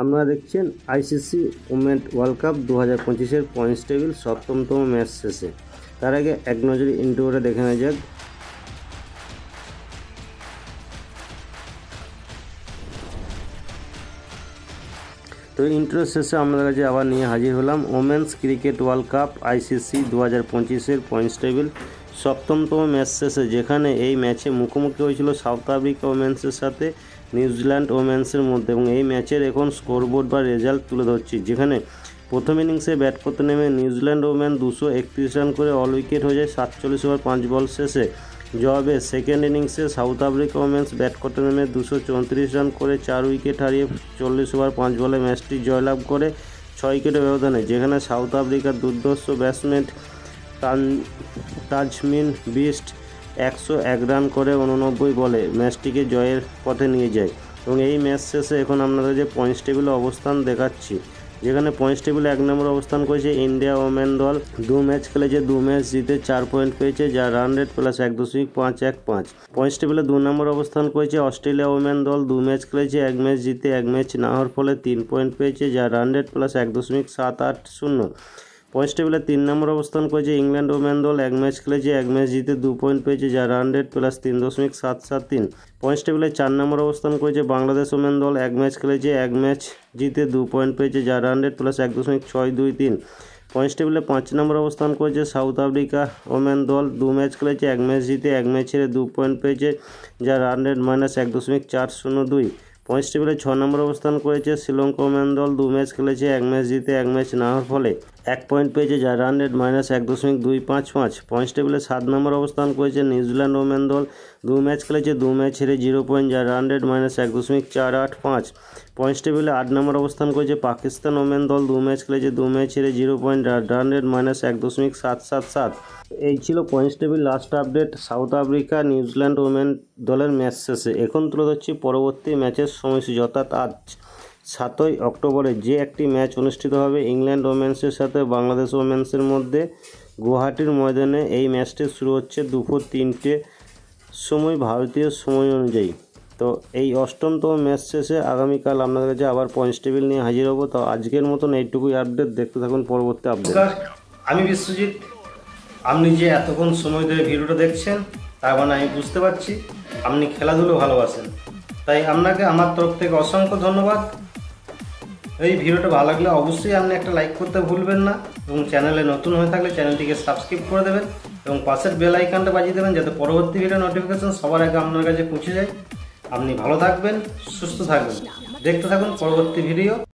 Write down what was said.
আপনারা দেখছেন ICC women world cup 2025-এর পয়েন্টস টেবিল সপ্তমতম ম্যাচ শেষে। তার আগে এক নজরে ইন্ট্রোটা দেখে নেওয়া যাক। তো ইন্ট্রো শেষে আমাদের কাছে আবার নিয়ে হাজির হলাম women's cricket world cup ICC 2025-এর পয়েন্টস টেবিল সপ্তমতম ম্যাচ শেষে, যেখানে এই ম্যাচে মুখোমুখি হয়েছিল সাউথ আফ্রিকা ওমেন্সের সাথে নিউজিল্যান্ড ওমেন্সের মধ্যে, এবং এই ম্যাচের এখন স্কোরবোর্ড বা রেজাল্ট তুলে ধরছি। যেখানে প্রথম ইনিংসে ব্যাট করতে নেমে নিউজিল্যান্ড ওমেন 231 রান করে অল উইকেট হয়ে যায় 47 ওভার 5 বল শেষে। জবাবে সেকেন্ড ইনিংসে সাউথ আফ্রিকা ওমেন্স ব্যাট করতে নেমে 234 রান করে 4 উইকেট হারিয়ে 40 ওভার 5 বলে ম্যাচটি জয়লাভ করে 6 উইকেটের ব্যবধানে। যেখানে সাউথ আফ্রিকার দুর্ধর্ষ ব্যাটসম্যান তাজমিন বিস্ট 101 রান করে 89 বলে ম্যাচটিকে জয়ের পথে নিয়ে যায়। এবং এই ম্যাচ শেষে এখন আপনাদের যে পয়েন্টস টেবিলে অবস্থান দেখাচ্ছি, যেখানে পয়েন্টস টেবিলে 1 নম্বর অবস্থান করেছে ইন্ডিয়া ওমেন দল। 2 ম্যাচ খেলেছে, 2 ম্যাচ জিতে 4 পয়েন্ট পেয়েছে, যার রান রেট প্লাস 1.515। পয়েন্টস টেবিলে 2 নম্বর অবস্থান করেছে অস্ট্রেলিয়া ওমেন দল। 2 ম্যাচ খেলেছে, 1 ম্যাচ জিতে 1 ম্যাচ না হওয়ার ফলে 3 পয়েন্ট পেয়েছে, যার রান রেট প্লাস 1.780। পয়েন্টস টেবিলে 3 নম্বর অবস্থান করেছে ইংল্যান্ড ওমেন দল। 1 ম্যাচ খেলেছে, 1 ম্যাচ জিতে 2 পয়েন্ট পেয়েছে, যার রান রেট প্লাস 3.773। পয়েন্টস টেবিলে 4 নম্বর অবস্থান করেছে বাংলাদেশ ওমেন দল। 1 ম্যাচ খেলেছে, 1 ম্যাচ জিতে 2 পয়েন্ট পেয়েছে, যার রান রেট প্লাস 1.623। পয়েন্টস টেবিলে 5 নম্বর অবস্থান করেছে সাউথ আফ্রিকা ওমেন দল। 2 ম্যাচ খেলেছে, 1 ম্যাচ জিতে 1 ম্যাচ ছেড়ে 2 পয়েন্ট পেয়েছে, যার রান রেট মাইনাস 1.402। পয়েন্টস টেবিলে 6 নম্বর অবস্থান করেছে শ্রীলঙ্কা ওমেন দল। 2 ম্যাচ খেলেছে, 1 ম্যাচ জিতে 1 ম্যাচ না হওয়ার ফলে 1 পয়েন্ট পেয়েছে, যার রান রেট মাইনাস 1.255। পয়েন্টস টেবিলে 7 নম্বর অবস্থান করেছে নিউজিল্যান্ড ওমেন দল। 2 ম্যাচ খেলেছে, 2 ম্যাচ ছেড়ে 0 পয়েন্ট, যার রান রেট মাইনাস 1.485। পয়েন্টস টেবিলে 8 নম্বর অবস্থান করেছে পাকিস্তান ওমেন দল। 2 ম্যাচ খেলেছে, 2 ম্যাচ ছেড়ে 0 পয়েন্ট, রান রেট মাইনাস 1.777। এই ছিল points table last update south Africa New Zealand women দলের ম্যাচ শেষে। এখন তুলে ধরছি পরবর্তী ম্যাচের সময়সূচি, অর্থাৎ আজ 7ই অক্টোবরে যে একটি ম্যাচ অনুষ্ঠিত হবে ইংল্যান্ড ওমেন্সের সাথে বাংলাদেশ ওমেন্সের মধ্যে গুয়াহাটির ময়দানে। এই ম্যাচটি শুরু হচ্ছে দুপুর 3টে সময়, ভারতীয় সময় অনুযায়ী। তো এই 8তম ম্যাচ শেষে আগামীকাল আপনাদের কাছে আবার পয়েন্টস টেবিল নিয়ে হাজির হব। তো আজকের মতন এইটুকুই আপডেট, দেখতে থাকুন পরবর্তী আপডেট। আমি বিশ্বজিৎ, আপনি যে এতক্ষণ সময় ধরে ভিডিওটা দেখছেন তার মানে আমি বুঝতে পারছি আপনি খেলাধুলো ভালোবাসেন, তাই আপনাকে আমার তরফ থেকে অসংখ্য ধন্যবাদ। এই ভিডিওটা ভালো লাগলে অবশ্যই আপনি একটা লাইক করতে ভুলবেন না, এবং চ্যানেলে নতুন হয়ে থাকলে চ্যানেলটিকে সাবস্ক্রাইব করে দেবেন এবং পাশের বেল আইকনটা বাজিয়ে দেবেন, যাতে পরবর্তী ভিডিও নোটিফিকেশন সবার আগে আপনার কাছে পৌঁছে যায়। আপনি ভালো থাকবেন, সুস্থ থাকবেন, দেখতে থাকুন পরবর্তী ভিডিও।